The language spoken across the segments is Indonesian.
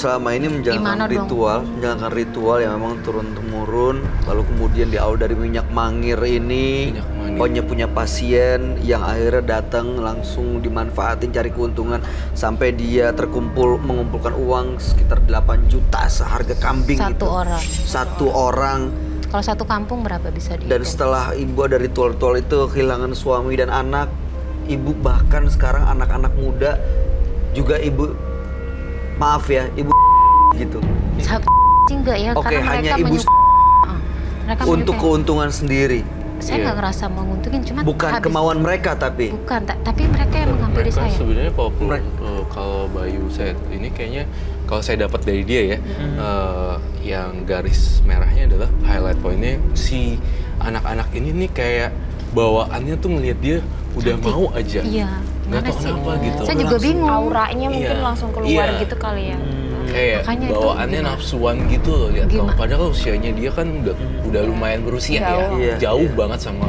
selama ini Gimana menjalankan ritual yang memang turun-temurun, lalu kemudian diawali dari minyak mangir ini, punya pasien yang akhirnya datang langsung dimanfaatin cari keuntungan sampai dia mengumpulkan uang sekitar 8 juta seharga kambing itu. Satu orang. Kalau satu kampung berapa bisa dihitung? Dan setelah ibu ada ritual-ritual itu kehilangan suami dan anak, ibu bahkan sekarang anak-anak muda juga ibu, maaf ya, ibu gitu. Enggak ya, Oke, karena hanya mereka ibu mereka untuk keuntungan sendiri. Saya nggak ngerasa menguntungin, cuma bukan kemauan mereka tapi. Bukan, tapi mereka yang menghampiri saya. Sebenarnya kalau Bayu saya ini kayaknya kalau saya dapat dari dia ya, yang garis merahnya adalah highlight pointnya si anak-anak ini nih kayak bawaannya tuh ngelihat dia udah cantik. mau aja. Iya. Nggak tahu kenapa gitu. Saya juga bingung. Auranya mungkin langsung keluar gitu kali ya. Kayak makanya bawaannya nafsuan gitu loh lihat kamu. Padahal usianya dia kan udah lumayan berusia jauh banget sama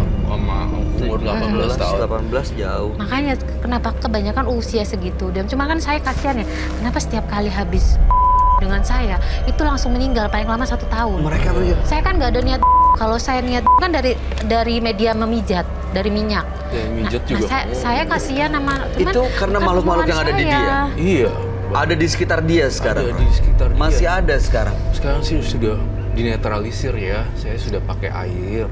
umur 18 tahun. 18 jauh. Makanya kenapa kebanyakan usia segitu. Dan cuma kan saya kasihan ya, kenapa setiap kali habis dengan saya itu langsung meninggal paling lama 1 tahun. Mereka saya kan nggak ada niat. Kalau saya niat kan dari media memijat, dari minyak. Ya, mijat juga. Saya kasihan sama itu karena makhluk-makhluk yang ada di dia. Iya. Ada di sekitar dia sekarang. Ada di sekitar dia. Masih ada sekarang. Sekarang sih sudah dinetralisir ya. Saya sudah pakai air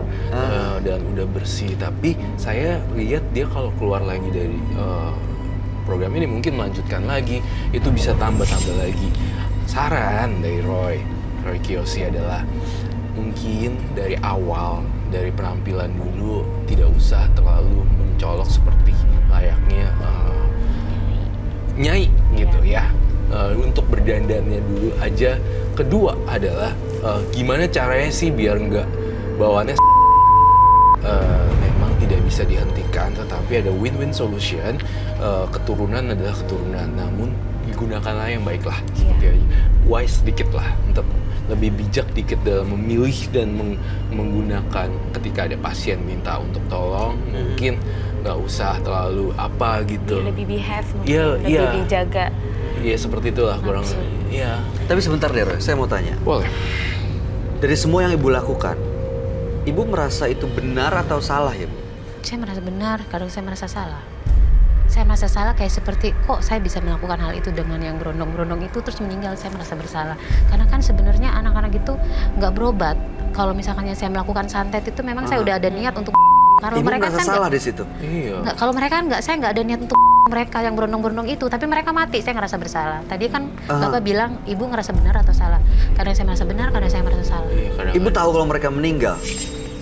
dan udah bersih. Tapi saya lihat dia kalau keluar lagi dari program ini mungkin melanjutkan lagi. Itu bisa tambah-tambah lagi. Saran dari Roy Kiyoshi adalah mungkin dari awal, dari penampilan dulu tidak usah terlalu mencolok seperti layaknya nyai gitu ya. Untuk berdandannya dulu aja. Kedua adalah gimana caranya sih biar nggak bawaannya memang tidak bisa dihentikan, tetapi ada win-win solution. Keturunan adalah keturunan, namun digunakanlah yang baiklah, seperti aja. Wise dikit lah, untuk lebih bijak dikit dalam memilih dan menggunakan ketika ada pasien minta untuk tolong. Mungkin nggak usah terlalu apa gitu. Lebih behave mungkin, lebih dijaga. Iya, seperti itulah kurang. Iya. Tapi sebentar deh Roy, saya mau tanya. Boleh. Dari semua yang ibu lakukan, ibu merasa itu benar atau salah ya Bu? Saya merasa benar, kadang saya merasa salah. Saya merasa salah kayak seperti kok saya bisa melakukan hal itu dengan yang berondong-berondong itu terus meninggal. Saya merasa bersalah karena kan sebenarnya anak-anak itu nggak berobat. Kalau misalkan saya melakukan santet itu memang saya udah ada niat untuk. Kalau ibu mereka merasa kan salah di situ. Iya. Kalau mereka saya nggak ada niat untuk mereka yang berondong-berondong itu, tapi mereka mati. Saya ngerasa bersalah. Tadi kan Bapak bilang ibu ngerasa benar atau salah? Karena saya merasa benar, karena saya merasa salah. Iya, ibu tahu kalau mereka meninggal?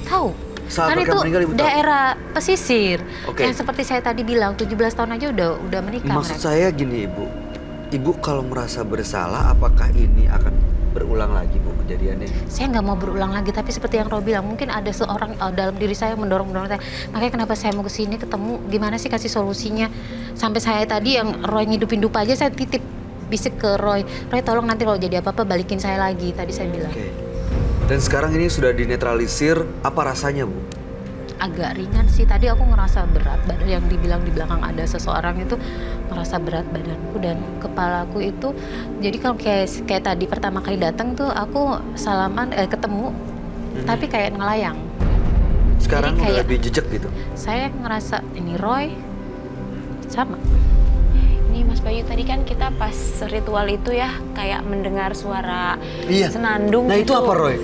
Tahu. Saat kan itu meninggal, ibu daerah pesisir. Okay. Yang seperti saya tadi bilang 17 tahun aja udah menikah. Maksud saya gini ibu kalau merasa bersalah apakah ini akan berulang lagi Bu kejadiannya? Saya nggak mau berulang lagi, tapi seperti yang Roy bilang mungkin ada seorang dalam diri saya mendorong saya. Makanya kenapa saya mau kesini ketemu, gimana sih kasih solusinya. Sampai saya tadi yang Roy ngidupin dupa aja saya titip bisik ke Roy tolong nanti kalau jadi apa-apa balikin saya lagi, tadi saya bilang. Okay. Dan sekarang ini sudah dinetralisir, apa rasanya Bu? Agak ringan sih, tadi aku ngerasa berat badan yang dibilang di belakang ada seseorang itu merasa berat badanku dan kepalaku itu. Jadi kalau kayak tadi pertama kali datang tuh aku salaman ketemu tapi kayak ngelayang. Sekarang jadi kayak, udah lebih jejak gitu? Saya ngerasa ini Roy sama. Ini Mas Bayu, tadi kan kita pas ritual itu ya kayak mendengar suara senandung. Nah gitu. itu apa Roy?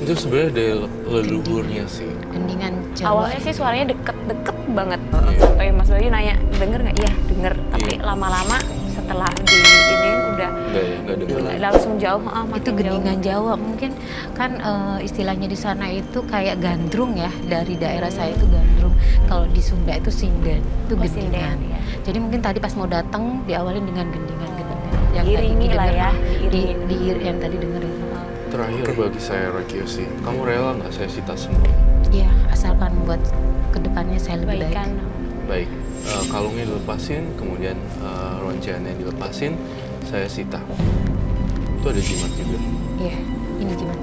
Itu sebenarnya dari leluhurnya sih. Gendingan Jawa. Awalnya sih suaranya deket banget. Sampai Mas Bayu nanya, denger nggak? Iya denger. Tapi lama-lama setelah diinin udah nggak denger lagi. langsung jauh. Itu gendingan Jawa. Mungkin kan istilahnya di sana itu kayak gandrung ya. Dari daerah saya itu gandrung. Kalau di Sunda itu sinden. Itu gendingan. Ya. Jadi mungkin tadi pas mau datang diawalin dengan gendingan. Yang iringi lah ya. Yang tadi dengerin. Terakhir bagi saya Roy Kiyoshi, kamu rela nggak saya sita semua? Iya, asalkan buat kedepannya saya lebih baik. Baik, kalungnya dilepasin, kemudian roncennya dilepasin, saya sita. Itu ada jimat juga. Iya, ini jimat.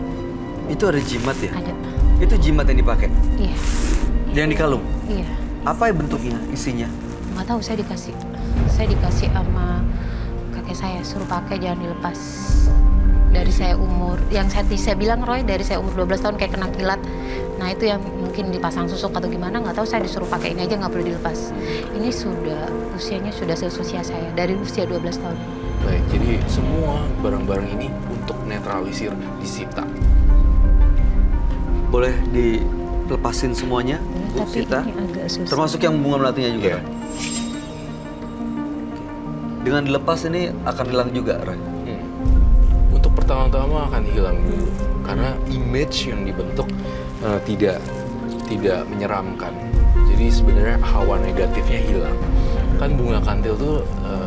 Itu ada jimat ya? Ada. Itu jimat yang dipakai? Iya. Yang dikalung? Iya. Apa bentuknya, isinya? Nggak tahu, saya dikasih sama kakek saya, suruh pakai jangan dilepas. Dari saya umur, yang saya bilang Roy, dari saya umur 12 tahun kayak kena kilat. Nah itu yang mungkin dipasang susuk atau gimana, nggak tahu, saya disuruh pakai ini aja, nggak perlu dilepas. Ini usianya sudah seusia saya, dari usia 12 tahun. Baik, jadi semua barang-barang ini untuk netralisir disita. Boleh dilepasin semuanya, Bu Tapi Sita? ini agak susah. Termasuk yang bunga melatinya juga. Iya. Dengan dilepas ini akan hilang juga, Roy. Untuk pertama-tama akan hilang dulu karena image yang dibentuk tidak menyeramkan. Jadi sebenarnya hawa negatifnya hilang. Kan bunga kantil tuh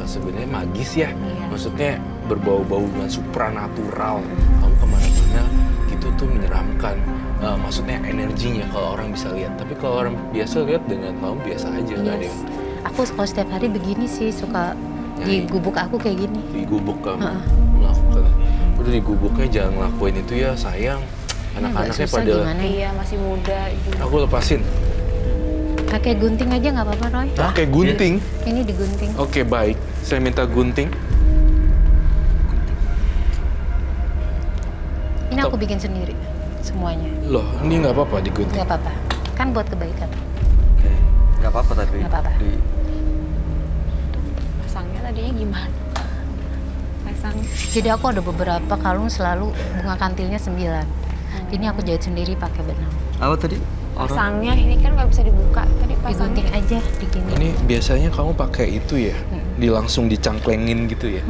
sebenarnya magis ya. Maksudnya berbau-bau dengan supranatural. Kamu kemana-mana gitu tuh menyeramkan. Maksudnya energinya kalau orang bisa lihat. Tapi kalau orang biasa lihat dengan kamu biasa aja, nggak ada yang Aku kalau setiap hari begini sih, suka di gubuk aku kayak gini. di gubuk kamu melakukan. Udah di gubuknya jangan ngelakuin itu ya, sayang. Anak-anaknya susah pada gimana ya? Iya, masih muda juga. aku lepasin. Pakai gunting aja nggak apa-apa Roy. Oke, gunting. Ini digunting. Oke, baik. Saya minta gunting. Ini aku bikin sendiri semuanya. Loh, ini nggak apa-apa digunting. Nggak apa-apa. Kan buat kebaikan. Oke. Nggak apa-apa tapi. Nggak apa-apa. Pasangnya tadinya gimana? Pasang. Jadi aku ada beberapa kalung selalu bunga kantilnya 9. Ini aku jahit sendiri pakai benang. Apa tadi? Pasangnya ini kan nggak bisa dibuka. Tadi pasangnya. Digunting aja, digini. Ini biasanya kamu pakai itu ya? Langsung dicangklengin gitu ya?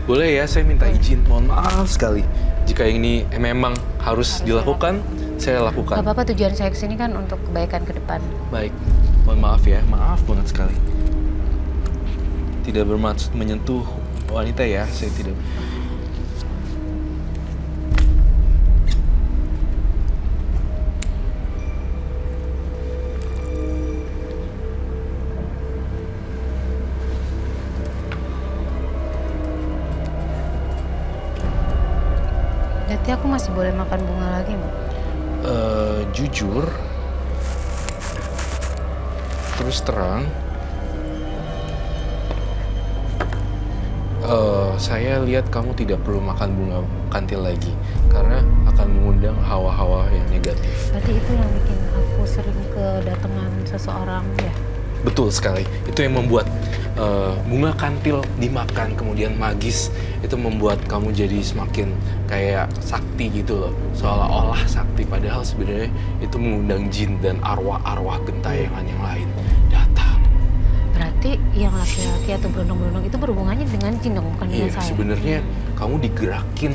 Boleh ya, saya minta izin. Mohon maaf sekali. Jika ini memang harus dilakukan, saya lakukan. Gak apa-apa, tujuan saya kesini kan untuk kebaikan ke depan. Baik, mohon maaf ya, maaf banget sekali. Tidak bermaksud menyentuh wanita ya, saya tidak. Berarti aku masih boleh makan bunga lagi nggak? Jujur, terus terang, saya lihat kamu tidak perlu makan bunga kantil lagi karena akan mengundang hawa-hawa yang negatif. Berarti itu yang bikin aku sering kedatangan seseorang ya? Betul sekali. Itu yang membuat bunga kantil dimakan kemudian magis. Itu membuat kamu jadi semakin kayak sakti gitu loh. Seolah-olah sakti. Padahal sebenarnya itu mengundang jin dan arwah-arwah gentayangan yang lain datang. Berarti yang laki-laki atau berondong-berondong itu berhubungannya dengan jin dong, bukan dengan Iya, saya? sebenarnya kamu digerakin